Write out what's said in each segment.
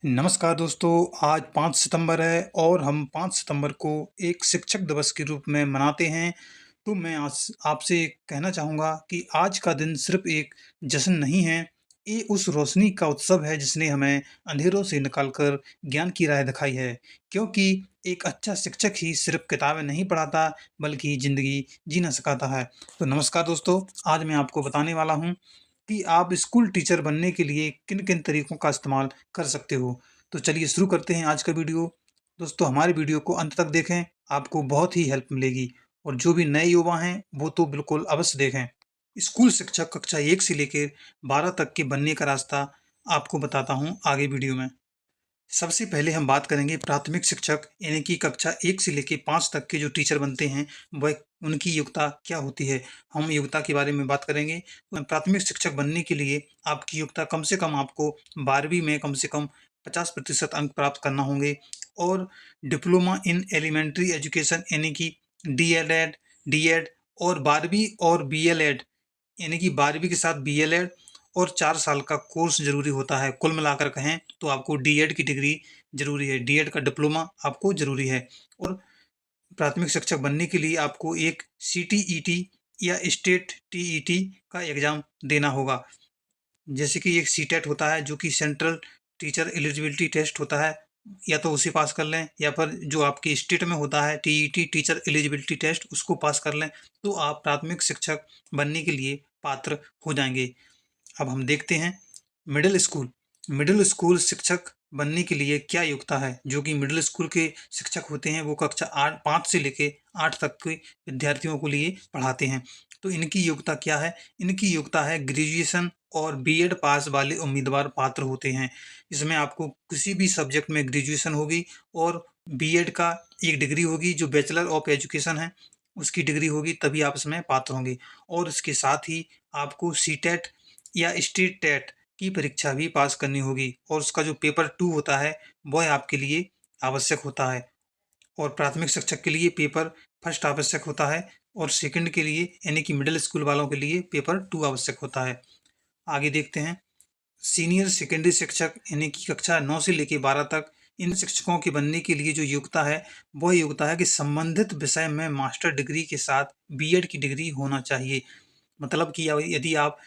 नमस्कार दोस्तों, आज 5 सितंबर है और हम 5 सितंबर को एक शिक्षक दिवस के रूप में मनाते हैं। तो मैं आज आपसे कहना चाहूँगा कि आज का दिन सिर्फ़ एक जश्न नहीं है, ये उस रोशनी का उत्सव है जिसने हमें अंधेरों से निकाल कर ज्ञान की राह दिखाई है। क्योंकि एक अच्छा शिक्षक ही सिर्फ़ किताबें नहीं पढ़ाता, बल्कि ज़िंदगी जीना सिखाता है। तो नमस्कार दोस्तों, आज मैं आपको बताने वाला हूँ कि आप स्कूल टीचर बनने के लिए किन-किन तरीकों का इस्तेमाल कर सकते हो। तो चलिए शुरू करते हैं आज का वीडियो। दोस्तों हमारे वीडियो को अंत तक देखें, आपको बहुत ही हेल्प मिलेगी और जो भी नए युवा हैं, वो तो बिल्कुल अवश्य देखें। स्कूल शिक्षक कक्षा 1 से लेके 12 तक के बनने का रास्ता आपको बताता हूँ आगे वीडियो में। सबसे पहले हम बात करेंगे प्राथमिक शिक्षक यानी कि कक्षा 1 से लेके 5 तक के जो टीचर बनते हैं, वह उनकी योग्यता क्या होती है? हम योग्यता के बारे में बात करेंगे। प्राथमिक शिक्षक बनने के लिए आपकी योग्यता कम से कम आपको 12वीं में कम से कम 50% अंक प्राप्त करना होंगे और डिप्लोमा इन एलिमेंट्री एजुकेशन यानी कि डीएलएड, डीएड और 12वीं और बीएलएड यानी कि 12वीं के साथ बीएलएड और 4 साल का कोर्स ज़रूरी होता है। कुल मिलाकर कहें तो आपको डीएड की डिग्री ज़रूरी है, डीएड का डिप्लोमा आपको ज़रूरी है और प्राथमिक शिक्षक बनने के लिए आपको एक सीटीईटी या स्टेट टीईटी का एग्ज़ाम देना होगा। जैसे कि एक सीटेट होता है जो कि सेंट्रल टीचर एलिजिबिलिटी टेस्ट होता है, या तो उसे पास कर लें या फिर जो आपके स्टेट में होता है टीईटी टीचर एलिजिबिलिटी टेस्ट उसको पास कर लें, तो आप प्राथमिक शिक्षक बनने के लिए पात्र हो जाएँगे। अब हम देखते हैं मिडिल स्कूल। मिडिल स्कूल शिक्षक बनने के लिए क्या योग्यता है? जो कि मिडिल स्कूल के शिक्षक होते हैं वो कक्षा 5 से लेके 8 तक के विद्यार्थियों को लिए पढ़ाते हैं। तो इनकी योग्यता क्या है? इनकी योग्यता है ग्रेजुएशन और बीएड पास वाले उम्मीदवार पात्र होते हैं। इसमें आपको किसी भी सब्जेक्ट में ग्रेजुएशन होगी और बीएड का एक डिग्री होगी जो बैचलर ऑफ एजुकेशन है, उसकी डिग्री होगी, तभी आप इसमें पात्र होंगे। और इसके साथ ही आपको सीटेट या स्टेट टेट की परीक्षा भी पास करनी होगी और उसका जो पेपर 2 होता है, वह आपके लिए आवश्यक होता है। और प्राथमिक शिक्षक के लिए पेपर फर्स्ट आवश्यक होता है और सेकंड के लिए यानी कि मिडिल स्कूल वालों के लिए पेपर 2 आवश्यक होता है। आगे देखते हैं सीनियर सेकेंडरी शिक्षक यानी कि कक्षा 9 से लेके 12 तक इन शिक्षकों के बनने के लिए जो योग्यता है, वह योग्यता है कि संबंधित विषय में मास्टर डिग्री के साथ बीएड की डिग्री होना चाहिए। मतलब कि यदि आप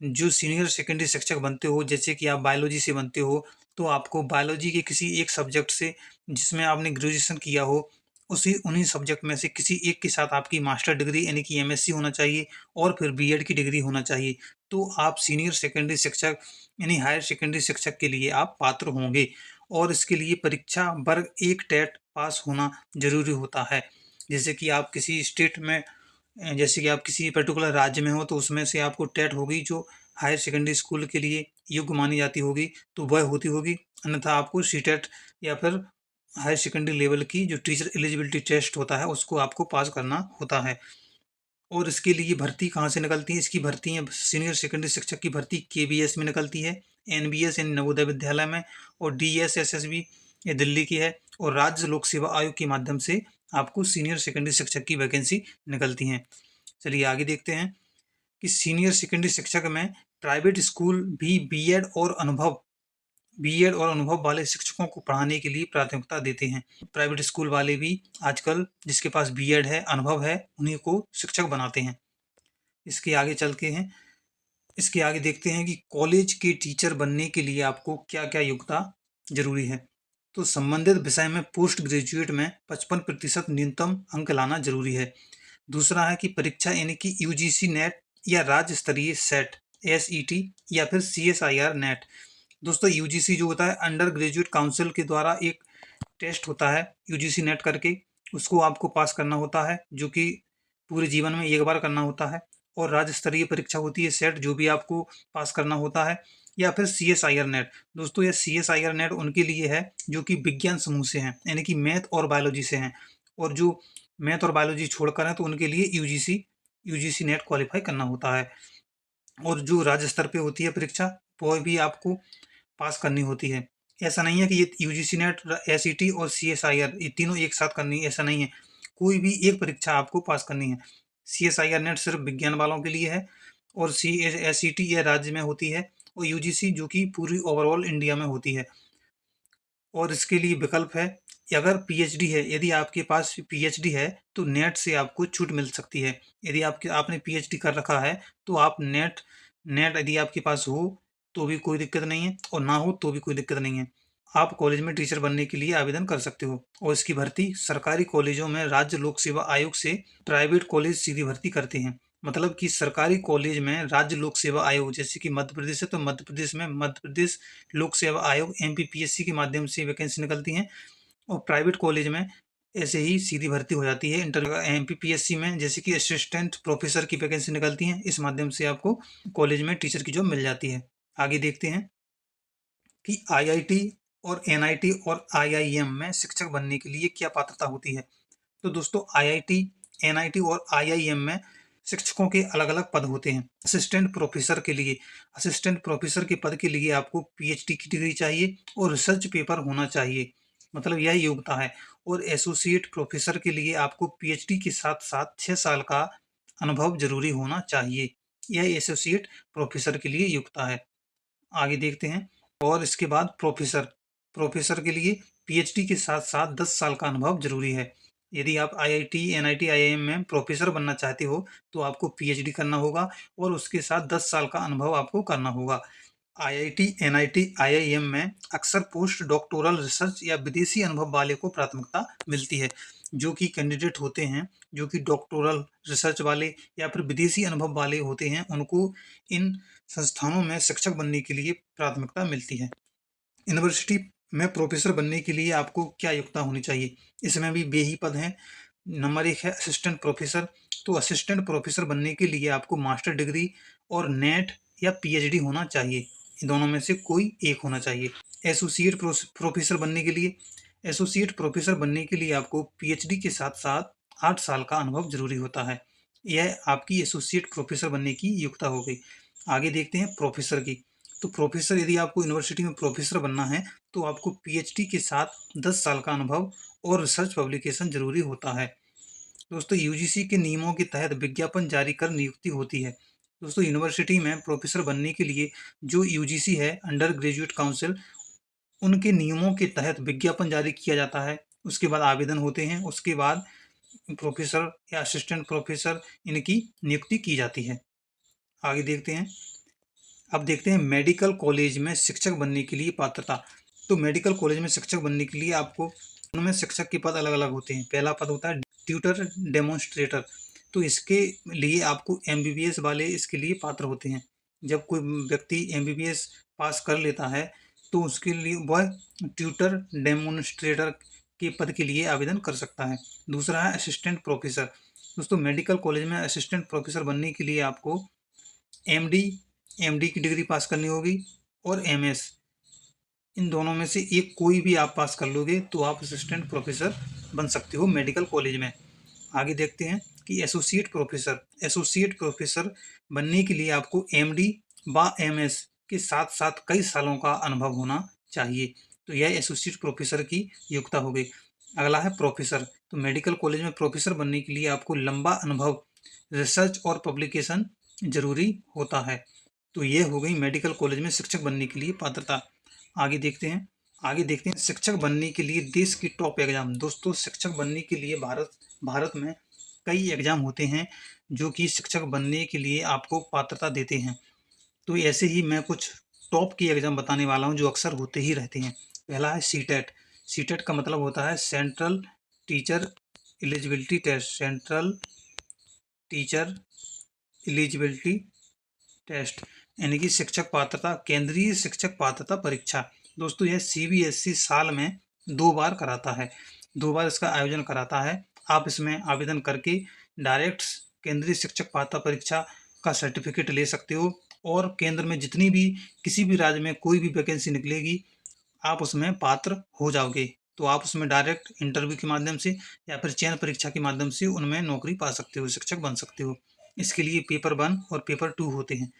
जो सीनियर सेकेंडरी शिक्षक बनते हो, जैसे कि आप बायोलॉजी से बनते हो, तो आपको बायोलॉजी के किसी एक सब्जेक्ट से जिसमें आपने ग्रेजुएशन किया हो, उसी उन्हीं सब्जेक्ट में से किसी एक के साथ आपकी मास्टर डिग्री यानी कि एमएससी होना चाहिए और फिर बीएड की डिग्री होना चाहिए। तो आप सीनियर सेकेंडरी शिक्षक यानी हायर सेकेंडरी शिक्षक के लिए आप पात्र होंगे और इसके लिए परीक्षा वर्ग 1 टेट पास होना ज़रूरी होता है। जैसे कि आप किसी स्टेट में जैसे कि आप किसी पर्टिकुलर राज्य में हो तो उसमें से आपको टेट होगी जो हायर सेकेंडरी स्कूल के लिए योग्य मानी जाती होगी, तो वह होती होगी। अन्यथा आपको सीटेट या फिर हायर सेकेंडरी लेवल की जो टीचर एलिजिबिलिटी टेस्ट होता है उसको आपको पास करना होता है। और इसके लिए भर्ती कहाँ से निकलती है? इसकी भर्ती सीनियर सेकेंडरी शिक्षक की भर्ती केबीएस में निकलती है, एनबीएस यानी नवोदय विद्यालय में, और डीएसएसएसबी ये दिल्ली की है, और राज्य लोक सेवा आयोग के माध्यम से आपको सीनियर सेकेंडरी शिक्षक की वैकेंसी निकलती हैं। चलिए आगे देखते हैं कि सीनियर सेकेंडरी शिक्षक में प्राइवेट स्कूल भी बीएड और अनुभव वाले शिक्षकों को पढ़ाने के लिए प्राथमिकता देते हैं। प्राइवेट स्कूल वाले भी आजकल जिसके पास बीएड है, अनुभव है, उन्हीं को शिक्षक बनाते हैं। इसके आगे चलते हैं इसके आगे देखते हैं कि कॉलेज के टीचर बनने के लिए आपको क्या-क्या योग्यता ज़रूरी है। तो संबंधित विषय में पोस्ट ग्रेजुएट में 55% न्यूनतम अंक लाना ज़रूरी है। दूसरा है कि परीक्षा यानी कि यूजीसी नेट या राज्य स्तरीय सेट एसईटी या फिर सीएसआईआर नेट। दोस्तों यूजीसी जो होता है अंडर ग्रेजुएट काउंसिल के द्वारा एक टेस्ट होता है यूजीसी नेट करके, उसको आपको पास करना होता है जो कि पूरे जीवन में एक बार करना होता है। और राज्य स्तरीय परीक्षा होती है सेट, जो भी आपको पास करना होता है, या फिर सीएसआईआर नेट। दोस्तों ये सीएसआईआर नेट उनके लिए है जो कि विज्ञान समूह से हैं यानी कि मैथ और बायोलॉजी से हैं, और जो मैथ और बायोलॉजी छोड़कर हैं तो उनके लिए यूजीसी यूजीसी नेट क्वालिफाई करना होता है। और जो राज्य स्तर पे होती है परीक्षा, वो भी आपको पास करनी होती है। ऐसा नहीं है कि ये यूजीसी नेट, एसईटी और सीएसआईआर ये तीनों एक साथ करनी है, ऐसा नहीं है। कोई भी एक परीक्षा आपको पास करनी है। सीएसआईआर नेट सिर्फ विज्ञान वालों के लिए है, और सी एसईटी ये राज्य में होती है, और यूजीसी जो कि पूरी ओवरऑल इंडिया में होती है। और इसके लिए विकल्प है, अगर पीएचडी है, यदि आपके पास पीएचडी है तो नेट से आपको छूट मिल सकती है। यदि आपने पीएचडी कर रखा है तो आप नेट नेट यदि आपके पास हो तो भी कोई दिक्कत नहीं है, और ना हो तो भी कोई दिक्कत नहीं है। आप कॉलेज में टीचर बनने के लिए आवेदन कर सकते हो, और इसकी भर्ती सरकारी कॉलेजों में राज्य लोक सेवा आयोग से प्राइवेट कॉलेज सीधी भर्ती करते हैं। मतलब कि सरकारी कॉलेज में राज्य लोक सेवा आयोग, जैसे कि मध्य प्रदेश है तो मध्य प्रदेश में मध्य प्रदेश लोक सेवा आयोग एमपीपीएससी के माध्यम से वैकेंसी निकलती हैं, और प्राइवेट कॉलेज में ऐसे ही सीधी भर्ती हो जाती है। इंटर एमपीपीएससी में जैसे कि असिस्टेंट प्रोफेसर की वैकेंसी निकलती है, इस माध्यम से आपको कॉलेज में टीचर की जॉब मिल जाती है। आगे देखते हैं कि आईआईटी और एनआईटी और आईआईएम में शिक्षक बनने के लिए क्या पात्रता होती है। तो दोस्तों, आईआईटी, एनआईटी और आईआईएम में शिक्षकों के अलग अलग पद होते हैं। असिस्टेंट प्रोफेसर के पद के लिए आपको पीएचडी की डिग्री चाहिए और रिसर्च पेपर होना चाहिए, मतलब यह योग्यता है। और एसोसिएट प्रोफेसर के लिए आपको पीएचडी के साथ साथ 6 साल का अनुभव जरूरी होना चाहिए। यह एसोसिएट प्रोफेसर के लिए योग्यता है। आगे देखते हैं। और इसके बाद प्रोफेसर प्रोफेसर के लिए पीएचडी के साथ साथ 10 साल का अनुभव जरूरी है। यदि आप आईआईटी, एनआईटी, आईआईएम में प्रोफेसर बनना चाहते हो तो आपको पीएचडी करना होगा और उसके साथ 10 साल का अनुभव आपको करना होगा। आईआईटी, एनआईटी, आईआईएम में अक्सर पोस्ट डॉक्टोरल रिसर्च या विदेशी अनुभव वाले को प्राथमिकता मिलती है। जो कि कैंडिडेट होते हैं, जो कि डॉक्टोरल रिसर्च वाले या फिर विदेशी अनुभव वाले होते हैं, उनको इन संस्थानों में शिक्षक बनने के लिए प्राथमिकता मिलती है। यूनिवर्सिटी में प्रोफेसर बनने के लिए आपको क्या योग्यता होनी चाहिए? इसमें भी बेही पद हैं। नंबर 1 है असिस्टेंट प्रोफेसर। तो असिस्टेंट प्रोफेसर बनने के लिए आपको मास्टर डिग्री और नेट या पीएचडी होना चाहिए। इन दोनों में से कोई एक होना चाहिए। एसोसिएट प्रोफेसर बनने के लिए आपको पीएचडी के साथ साथ 8 साल का अनुभव जरूरी होता है। यह आपकी एसोसिएट प्रोफेसर बनने की योग्यता हो गई। आगे देखते हैं प्रोफेसर की। तो प्रोफेसर, यदि आपको यूनिवर्सिटी में प्रोफेसर बनना है तो आपको पीएचडी के साथ 10 साल का अनुभव और रिसर्च पब्लिकेशन जरूरी होता है। दोस्तों, यूजीसी के नियमों के तहत विज्ञापन जारी कर नियुक्ति होती है। दोस्तों, यूनिवर्सिटी में प्रोफेसर बनने के लिए जो यूजीसी है, अंडर ग्रेजुएट काउंसिल, उनके नियमों के तहत विज्ञापन जारी किया जाता है। उसके बाद आवेदन होते हैं, उसके बाद प्रोफेसर या असिस्टेंट प्रोफेसर इनकी नियुक्ति की जाती है। आगे देखते हैं। अब देखते हैं मेडिकल कॉलेज में शिक्षक बनने के लिए पात्रता। तो मेडिकल कॉलेज में शिक्षक बनने के लिए आपको, उनमें शिक्षक के पद अलग अलग होते हैं। पहला पद होता है ट्यूटर डेमोन्स्ट्रेटर। तो इसके लिए आपको एमबीबीएस वाले इसके लिए पात्र होते हैं। जब कोई व्यक्ति एमबीबीएस पास कर लेता है तो उसके लिए वह ट्यूटर डेमोन्स्ट्रेटर के पद के लिए आवेदन कर सकता है। दूसरा है असिस्टेंट प्रोफेसर। दोस्तों, मेडिकल कॉलेज में असिस्टेंट प्रोफेसर बनने के लिए आपको एमडी की डिग्री पास करनी होगी और एमएस, इन दोनों में से एक कोई भी आप पास कर लोगे तो आप असिस्टेंट प्रोफेसर बन सकते हो मेडिकल कॉलेज में। आगे देखते हैं कि एसोसिएट प्रोफेसर बनने के लिए आपको एमडी व एमएस के साथ साथ कई सालों का अनुभव होना चाहिए। तो यह एसोसिएट प्रोफेसर की योग्यता हो गई। अगला है प्रोफेसर। तो मेडिकल कॉलेज में प्रोफेसर बनने के लिए आपको लंबा अनुभव, रिसर्च और पब्लिकेशन जरूरी होता है। तो ये हो गई मेडिकल कॉलेज में शिक्षक बनने के लिए पात्रता। आगे देखते हैं शिक्षक बनने के लिए देश की टॉप एग्जाम। दोस्तों, शिक्षक बनने के लिए भारत में कई एग्जाम होते हैं जो कि शिक्षक बनने के लिए आपको पात्रता देते हैं। तो ऐसे ही मैं कुछ टॉप की एग्जाम बताने वाला हूं जो अक्सर होते ही रहते हैं। पहला है सीटेट। सीटेट का मतलब होता है central teacher eligibility test. Central teacher eligibility test यानी कि शिक्षक पात्रता, केंद्रीय शिक्षक पात्रता परीक्षा। दोस्तों, यह सीबीएसई साल में 2 बार कराता है, 2 बार इसका आयोजन कराता है। आप इसमें आवेदन करके डायरेक्ट केंद्रीय शिक्षक पात्रता परीक्षा का सर्टिफिकेट ले सकते हो, और केंद्र में जितनी भी, किसी भी राज्य में कोई भी वैकेंसी निकलेगी आप उसमें पात्र हो जाओगे। तो आप उसमें डायरेक्ट इंटरव्यू के माध्यम से या फिर चयन परीक्षा के माध्यम से उनमें नौकरी पा सकते हो, शिक्षक बन सकते हो। इसके लिए पेपर 1 और पेपर 2 होते हैं।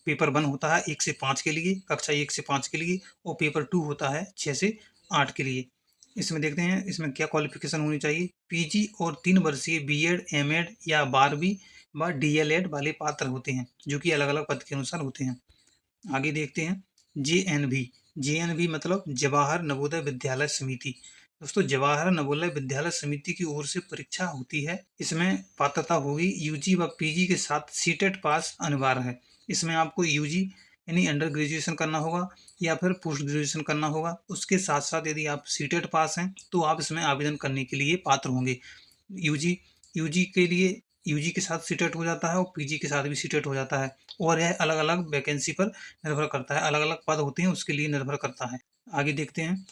पेपर 1 होता है 1 से 5 के लिए, कक्षा 1 से 5 के लिए, और पेपर 2 होता है 6 से 8 के लिए। इसमें देखते हैं इसमें क्या क्वालिफिकेशन होनी चाहिए। पीजी और 3 वर्षीय बीएड, एमएड या 12वीं व डीएलएड वाले पात्र होते हैं, जो कि अलग अलग पद के अनुसार होते हैं। आगे देखते हैं जेएनवी। JNV मतलब जवाहर नवोदय विद्यालय समिति। दोस्तों, जवाहर नवोदय विद्यालय समिति की ओर से परीक्षा होती है। इसमें पात्रता होगी यूजी व पीजी के साथ सीटेट पास अनिवार्य है। इसमें आपको यूजी यानी अंडर ग्रेजुएशन करना होगा या फिर पोस्ट ग्रेजुएशन करना होगा। उसके साथ साथ यदि आप सीटेट पास हैं तो आप इसमें आवेदन करने के लिए पात्र होंगे। यूजी यूजी के लिए यूजी के साथ सीटेट हो जाता है और पीजी के साथ भी सीटेट हो जाता है, और यह अलग अलग वैकेंसी पर निर्भर करता है, अलग अलग पद होते हैं उसके लिए निर्भर करता है। आगे देखते हैं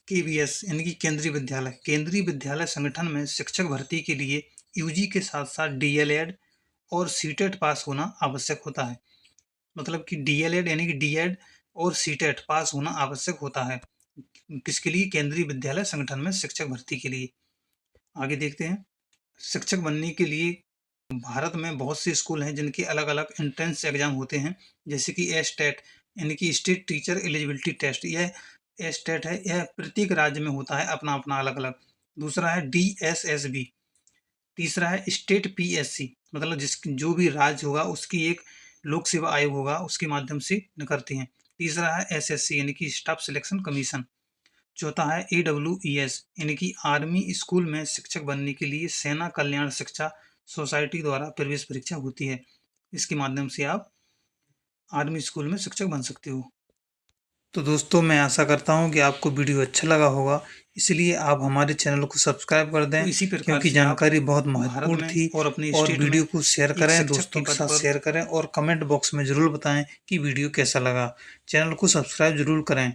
केवीएस यानी कि केंद्रीय विद्यालय। केंद्रीय विद्यालय संगठन में शिक्षक भर्ती के लिए यूजी के साथ साथ डीएलएड और सीटेट पास होना आवश्यक होता है। मतलब कि डीएलएड यानी कि डीएड और सीटेट पास होना आवश्यक होता है। किसके लिए? केंद्रीय विद्यालय संगठन में शिक्षक भर्ती के लिए। आगे देखते हैं, शिक्षक बनने के लिए भारत में बहुत से स्कूल हैं जिनके अलग अलग एंट्रेंस एग्जाम होते हैं, जैसे कि एस्टेट यानी कि स्टेट टीचर एलिजिबिलिटी टेस्ट। यह एस्टेट है, यह प्रत्येक राज्य में होता है अपना अपना अलग अलग। दूसरा है DSSB। तीसरा है स्टेट PSC, मतलब जो भी राज्य होगा उसकी एक लोक सेवा आयोग होगा, उसके माध्यम से करते हैं। तीसरा है SSC यानी कि स्टाफ सिलेक्शन कमीशन। चौथा है AWES यानी कि आर्मी स्कूल में शिक्षक बनने के लिए सेना कल्याण शिक्षा सोसाइटी द्वारा प्रवेश परीक्षा होती है। इसके माध्यम से आप आर्मी स्कूल में शिक्षक बन सकते हो। तो दोस्तों, मैं आशा करता हूँ कि आपको वीडियो अच्छा लगा होगा, इसलिए आप हमारे चैनल को सब्सक्राइब कर दें, इसी प्रकार क्योंकि से जानकारी आप बहुत भारत महत्वपूर्ण में थी। और अपने और स्टेट में वीडियो को शेयर एक करें, शिक्षक दोस्तों के के पद साथ पर शेयर करें और कमेंट बॉक्स में ज़रूर बताएं कि वीडियो कैसा लगा। चैनल को सब्सक्राइब ज़रूर करें।